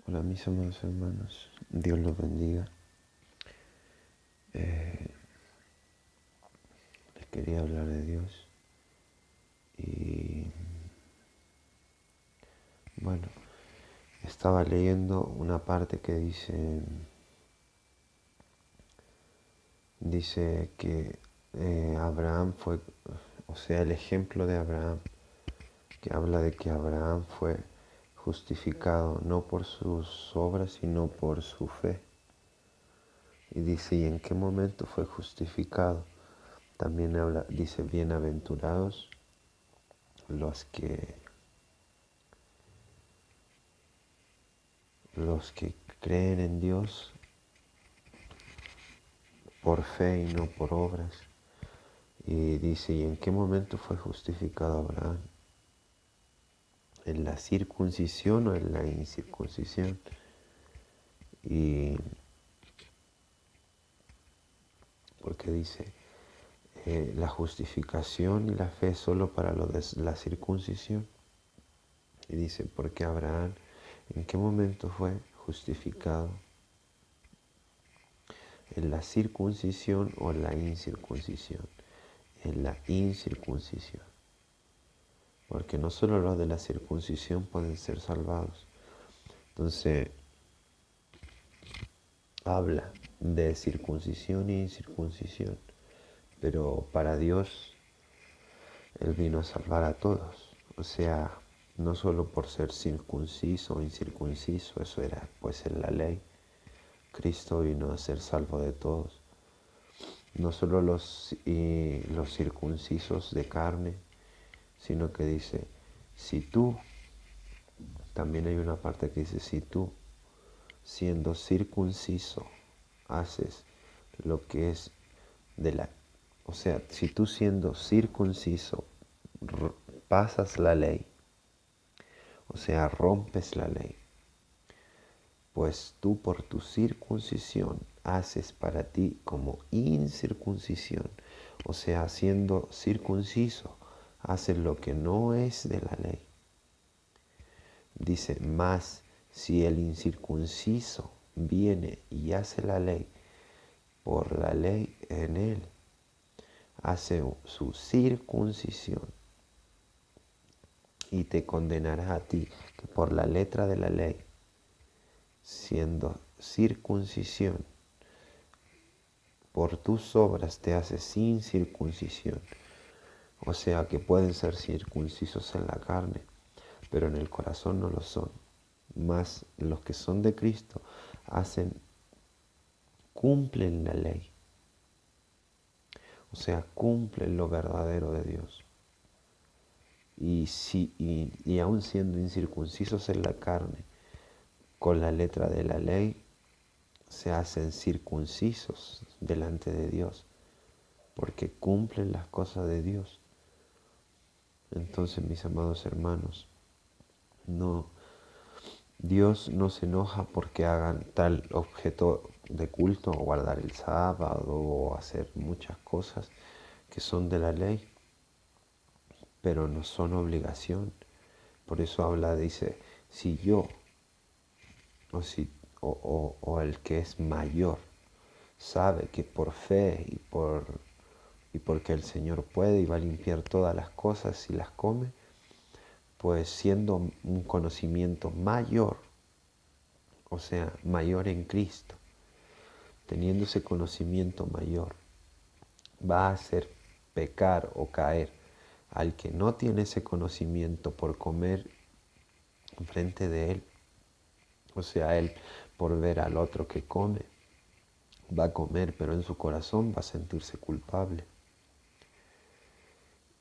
Hola mis amados hermanos, Dios los bendiga. Les quería hablar de Dios y bueno, estaba leyendo una parte que dice que Abraham fue, o sea, el ejemplo de Abraham, que habla de que Abraham fue justificado no por sus obras, sino por su fe. Y dice, ¿y en qué momento fue justificado? También dice, bienaventurados los que creen en Dios por fe y no por obras. Y dice, ¿y en qué momento fue justificado Abraham? ¿En la circuncisión o en la incircuncisión? Y porque dice, la justificación y la fe solo para lo de la circuncisión. Y dice, porque Abraham, ¿en qué momento fue justificado? ¿En la circuncisión o en la incircuncisión? En la incircuncisión. Porque no solo los de la circuncisión pueden ser salvados. Entonces, habla de circuncisión e incircuncisión. Pero para Dios, Él vino a salvar a todos. O sea, no solo por ser circunciso o incircunciso, eso era pues en la ley. Cristo vino a ser salvo de todos. No solo los circuncisos de carne, sino que dice, si tú, también hay una parte que dice, si tú, siendo circunciso, haces lo que es de la... O sea, si tú siendo circunciso pasas la ley, o sea, rompes la ley, pues tú por tu circuncisión haces para ti como incircuncisión, o sea, siendo circunciso, haces lo que no es de la ley. Dice, más si el incircunciso viene y hace la ley, por la ley en él, hace su circuncisión y te condenará a ti, que por la letra de la ley, siendo circuncisión, por tus obras te hace sin circuncisión. O sea que pueden ser circuncisos en la carne, pero en el corazón no lo son. Mas los que son de Cristo cumplen la ley. O sea, cumplen lo verdadero de Dios. Y aún siendo incircuncisos en la carne, con la letra de la ley, se hacen circuncisos delante de Dios, porque cumplen las cosas de Dios. Entonces, mis amados hermanos, Dios no se enoja porque hagan tal objeto de culto, o guardar el sábado, o hacer muchas cosas que son de la ley, pero no son obligación. Por eso dice, si yo, o el que es mayor, sabe que por fe y porque el Señor puede y va a limpiar todas las cosas si las come, pues siendo un conocimiento mayor, o sea, mayor en Cristo, teniendo ese conocimiento mayor, va a hacer pecar o caer al que no tiene ese conocimiento por comer enfrente de él. O sea, él por ver al otro que come, va a comer, pero en su corazón va a sentirse culpable.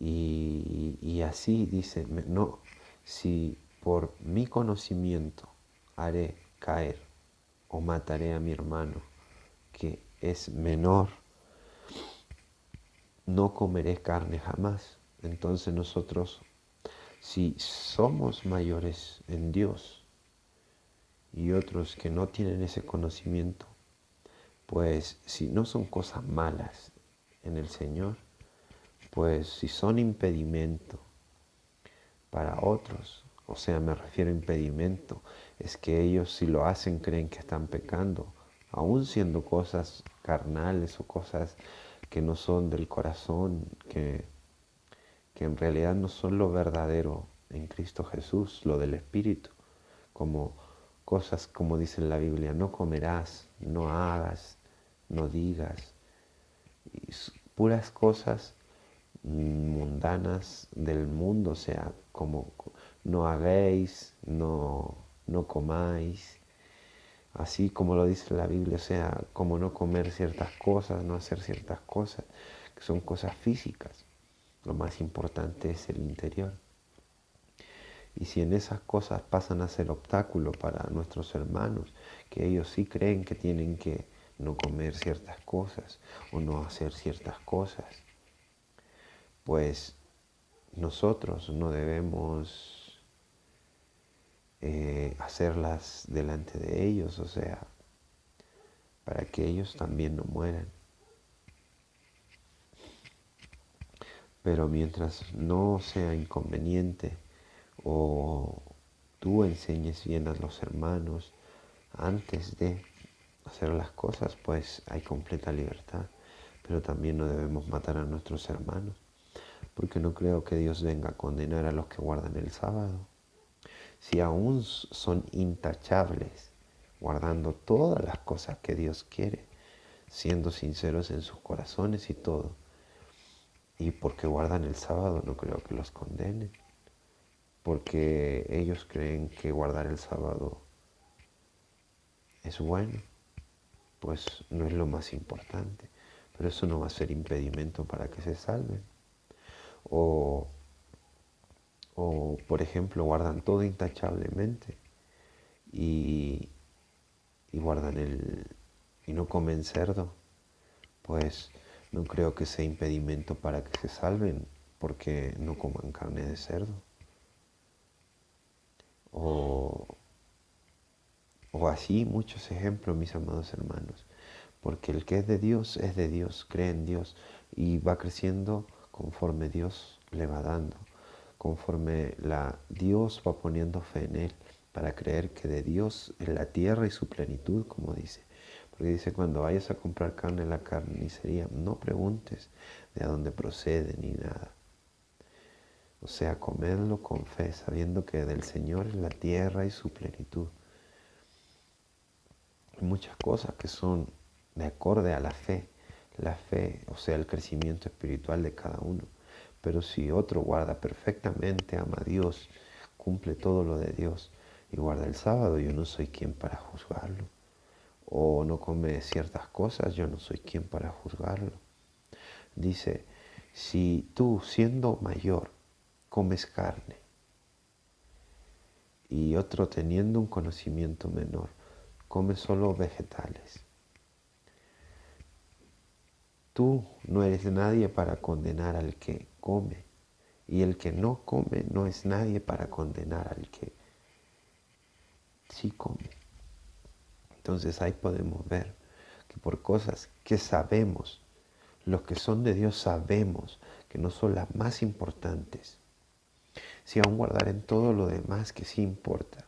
Y así dice, no, si por mi conocimiento haré caer o mataré a mi hermano que es menor, no comeré carne jamás. Entonces nosotros, si somos mayores en Dios y otros que no tienen ese conocimiento, pues si no son cosas malas en el Señor, pues si son impedimento para otros, o sea, me refiero a impedimento, es que ellos si lo hacen creen que están pecando, aún siendo cosas carnales o cosas que no son del corazón, que en realidad no son lo verdadero en Cristo Jesús, lo del Espíritu, como cosas como dice en la Biblia, no comerás, no hagas, no digas, y puras cosas mundanas del mundo, o sea, como no hagáis, no comáis, así como lo dice la Biblia, o sea, como no comer ciertas cosas, no hacer ciertas cosas, que son cosas físicas. Lo más importante es el interior. Y si en esas cosas pasan a ser obstáculo para nuestros hermanos, que ellos sí creen que tienen que no comer ciertas cosas o no hacer ciertas cosas, pues nosotros no debemos hacerlas delante de ellos, o sea, para que ellos también no mueran. Pero mientras no sea inconveniente o tú enseñes bien a los hermanos antes de hacer las cosas, pues hay completa libertad. Pero también no debemos matar a nuestros hermanos, porque no creo que Dios venga a condenar a los que guardan el sábado. Si aún son intachables, guardando todas las cosas que Dios quiere, siendo sinceros en sus corazones y todo, y porque guardan el sábado no creo que los condenen, porque ellos creen que guardar el sábado es bueno, pues no es lo más importante, pero eso no va a ser impedimento para que se salven. O, o por ejemplo, guardan todo intachablemente y, y guardan y no comen cerdo, pues no creo que sea impedimento para que se salven porque no coman carne de cerdo. O, o así muchos ejemplos, mis amados hermanos. Porque el que es de Dios, cree en Dios y va creciendo conforme Dios le va dando, conforme Dios va poniendo fe en él para creer que de Dios es la tierra y su plenitud, como dice. Porque dice, cuando vayas a comprar carne en la carnicería, no preguntes de dónde procede ni nada. O sea, comedlo con fe, sabiendo que del Señor es la tierra y su plenitud. Hay muchas cosas que son de acorde a la fe, o sea, el crecimiento espiritual de cada uno. Pero si otro guarda perfectamente, ama a Dios, cumple todo lo de Dios y guarda el sábado, yo no soy quien para juzgarlo. O no come ciertas cosas, yo no soy quien para juzgarlo. Dice, si tú siendo mayor comes carne y otro teniendo un conocimiento menor come solo vegetales, tú no eres nadie para condenar al que come, y el que no come no es nadie para condenar al que sí come. Entonces ahí podemos ver que por cosas que sabemos, los que son de Dios sabemos que no son las más importantes, si aún guardar en todo lo demás que sí importa,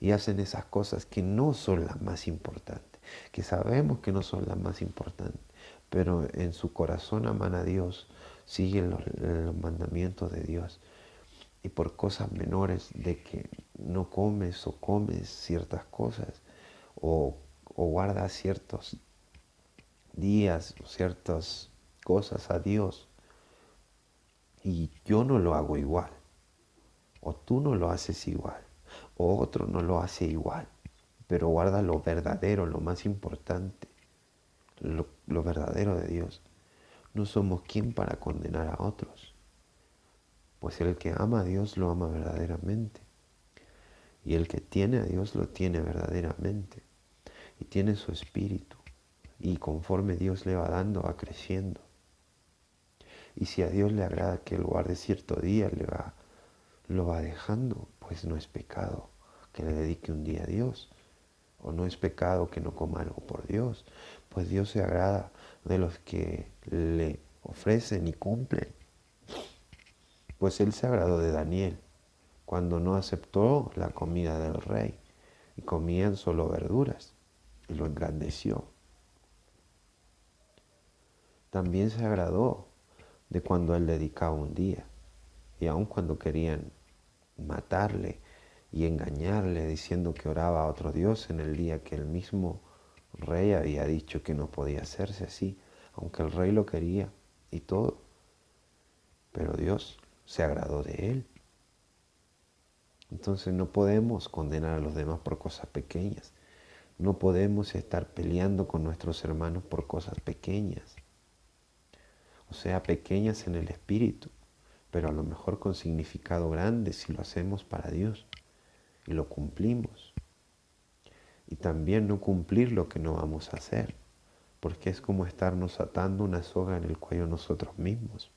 y hacen esas cosas que no son las más importantes, que sabemos que no son las más importantes, pero en su corazón aman a Dios, siguen los mandamientos de Dios, y por cosas menores de que no comes o comes ciertas cosas, o guardas ciertos días o ciertas cosas a Dios, y yo no lo hago igual, o tú no lo haces igual, o otro no lo hace igual, pero guarda lo verdadero, lo más importante, lo verdadero de Dios. No somos quien para condenar a otros, pues el que ama a Dios lo ama verdaderamente, y el que tiene a Dios lo tiene verdaderamente, y tiene su espíritu, y conforme Dios le va dando va creciendo. Y si a Dios le agrada que él guarde cierto día, lo va dejando, pues no es pecado que le dedique un día a Dios, o no es pecado que no coma algo por Dios, pues Dios se agrada de los que le ofrecen y cumplen. Pues Él se agradó de Daniel, cuando no aceptó la comida del rey y comían solo verduras y lo engrandeció. También se agradó de cuando él dedicaba un día y aun cuando querían matarle y engañarle diciendo que oraba a otro Dios en el día que el mismo rey había dicho que no podía hacerse así, aunque el rey lo quería y todo, pero Dios se agradó de él. Entonces no podemos condenar a los demás por cosas pequeñas. No podemos estar peleando con nuestros hermanos por cosas pequeñas. O sea, pequeñas en el espíritu, pero a lo mejor con significado grande si lo hacemos para Dios y lo cumplimos. Y también no cumplir lo que no vamos a hacer, porque es como estarnos atando una soga en el cuello nosotros mismos.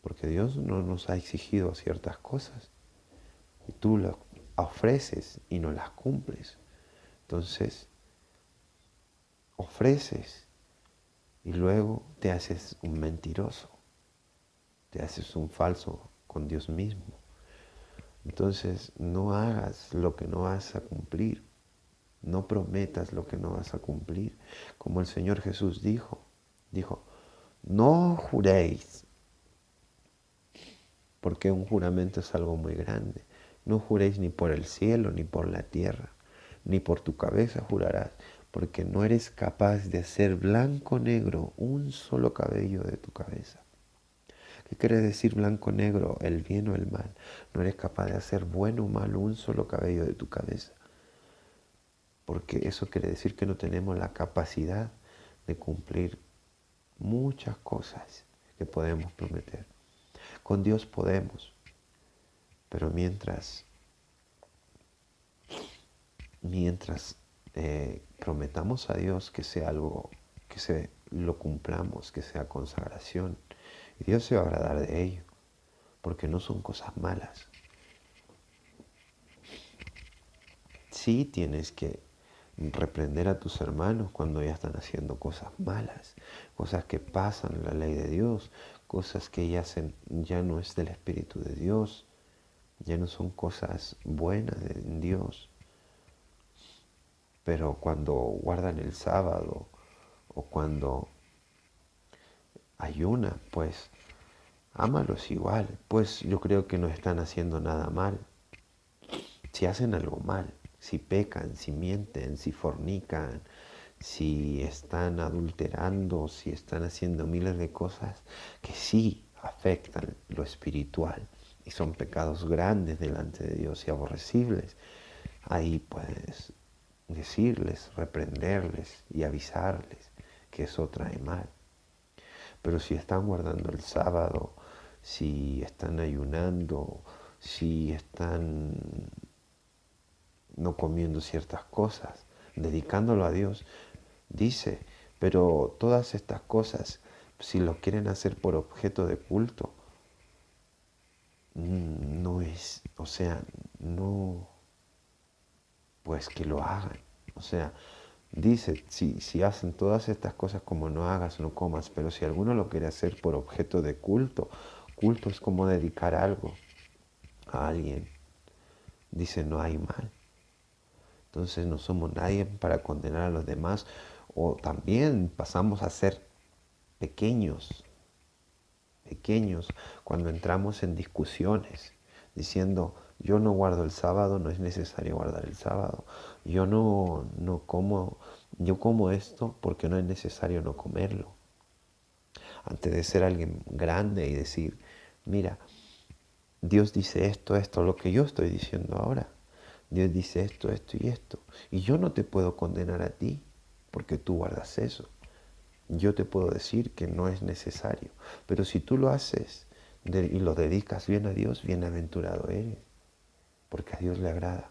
Porque Dios no nos ha exigido ciertas cosas y tú las ofreces y no las cumples. Entonces, ofreces y luego te haces un mentiroso, te haces un falso con Dios mismo. Entonces, no hagas lo que no vas a cumplir. No prometas lo que no vas a cumplir. Como el Señor Jesús dijo, no juréis, porque un juramento es algo muy grande. No juréis ni por el cielo, ni por la tierra, ni por tu cabeza jurarás, porque no eres capaz de hacer blanco o negro un solo cabello de tu cabeza. ¿Qué quiere decir blanco o negro, el bien o el mal? No eres capaz de hacer bueno o malo un solo cabello de tu cabeza. Porque eso quiere decir que no tenemos la capacidad de cumplir muchas cosas que podemos prometer. Con Dios podemos, pero mientras prometamos a Dios que sea algo, lo cumplamos, que sea consagración, y Dios se va a agradar de ello, porque no son cosas malas. Sí tienes que reprender a tus hermanos cuando ya están haciendo cosas malas, cosas que pasan la ley de Dios, cosas que ya no es del Espíritu de Dios, ya no son cosas buenas de Dios. Pero cuando guardan el sábado o cuando ayunan, pues ámalos igual, pues yo creo que no están haciendo nada mal. Si hacen algo mal, si pecan, si mienten, si fornican, si están adulterando, si están haciendo miles de cosas que sí afectan lo espiritual y son pecados grandes delante de Dios y aborrecibles, ahí puedes decirles, reprenderles y avisarles que eso trae mal. Pero si están guardando el sábado, si están ayunando, si están no comiendo ciertas cosas, dedicándolo a Dios, dice, pero todas estas cosas, si lo quieren hacer por objeto de culto, no es, o sea, no, pues que lo hagan. O sea, dice, si hacen todas estas cosas como no hagas, no comas, pero si alguno lo quiere hacer por objeto de culto, culto es como dedicar algo a alguien. Dice, no hay mal. Entonces no somos nadie para condenar a los demás o también pasamos a ser pequeños, pequeños cuando entramos en discusiones diciendo yo no guardo el sábado, no es necesario guardar el sábado, yo no como, yo como esto porque no es necesario no comerlo. Antes de ser alguien grande y decir, mira, Dios dice esto, lo que yo estoy diciendo ahora. Dios dice esto y esto. Y yo no te puedo condenar a ti porque tú guardas eso. Yo te puedo decir que no es necesario. Pero si tú lo haces y lo dedicas bien a Dios, bienaventurado eres. Porque a Dios le agrada.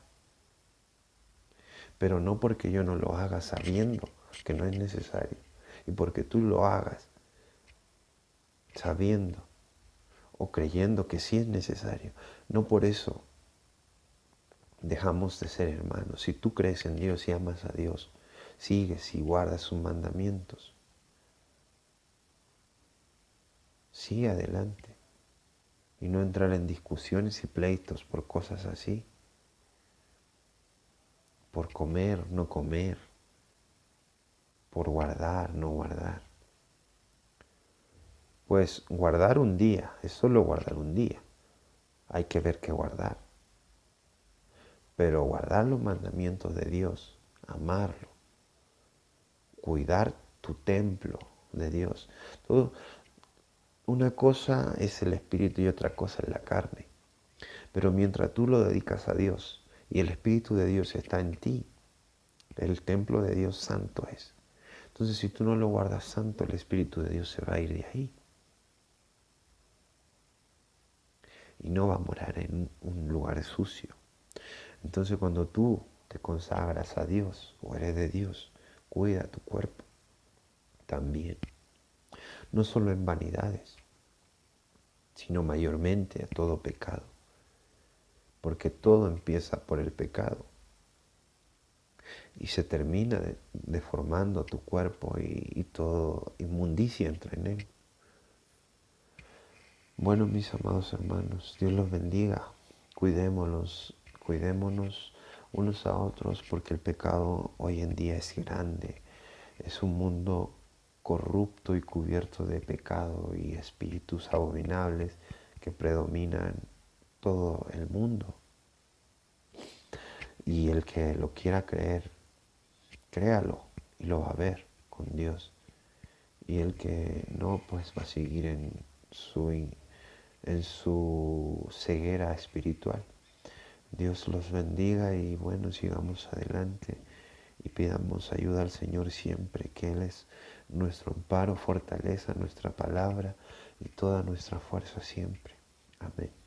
Pero no porque yo no lo haga sabiendo que no es necesario. Y porque tú lo hagas sabiendo o creyendo que sí es necesario. No por eso dejamos de ser hermanos. Si tú crees en Dios y amas a Dios, sigues y guardas sus mandamientos, sigue adelante. y no entrar en discusiones y pleitos por cosas así, por comer, no comer, por guardar, no guardar. Pues guardar un día, es solo guardar un día. Hay que ver qué guardar. Pero guardar los mandamientos de Dios, amarlo, cuidar tu templo de Dios. Todo, una cosa es el espíritu y otra cosa es la carne. Pero mientras tú lo dedicas a Dios y el espíritu de Dios está en ti, el templo de Dios santo es. Entonces si tú no lo guardas santo, el espíritu de Dios se va a ir de ahí. Y no va a morar en un lugar sucio. Entonces cuando tú te consagras a Dios o eres de Dios, cuida tu cuerpo también. No solo en vanidades, sino mayormente a todo pecado. Porque todo empieza por el pecado. Y se termina deformando tu cuerpo y todo inmundicia entra en él. Bueno, mis amados hermanos, Dios los bendiga. Cuidémonos unos a otros porque el pecado hoy en día es grande. Es un mundo corrupto y cubierto de pecado y espíritus abominables que predominan todo el mundo. Y el que lo quiera creer, créalo y lo va a ver con Dios. Y el que no, pues va a seguir en su ceguera espiritual. Dios los bendiga y bueno, sigamos adelante y pidamos ayuda al Señor siempre, que Él es nuestro amparo, fortaleza, nuestra palabra y toda nuestra fuerza siempre. Amén.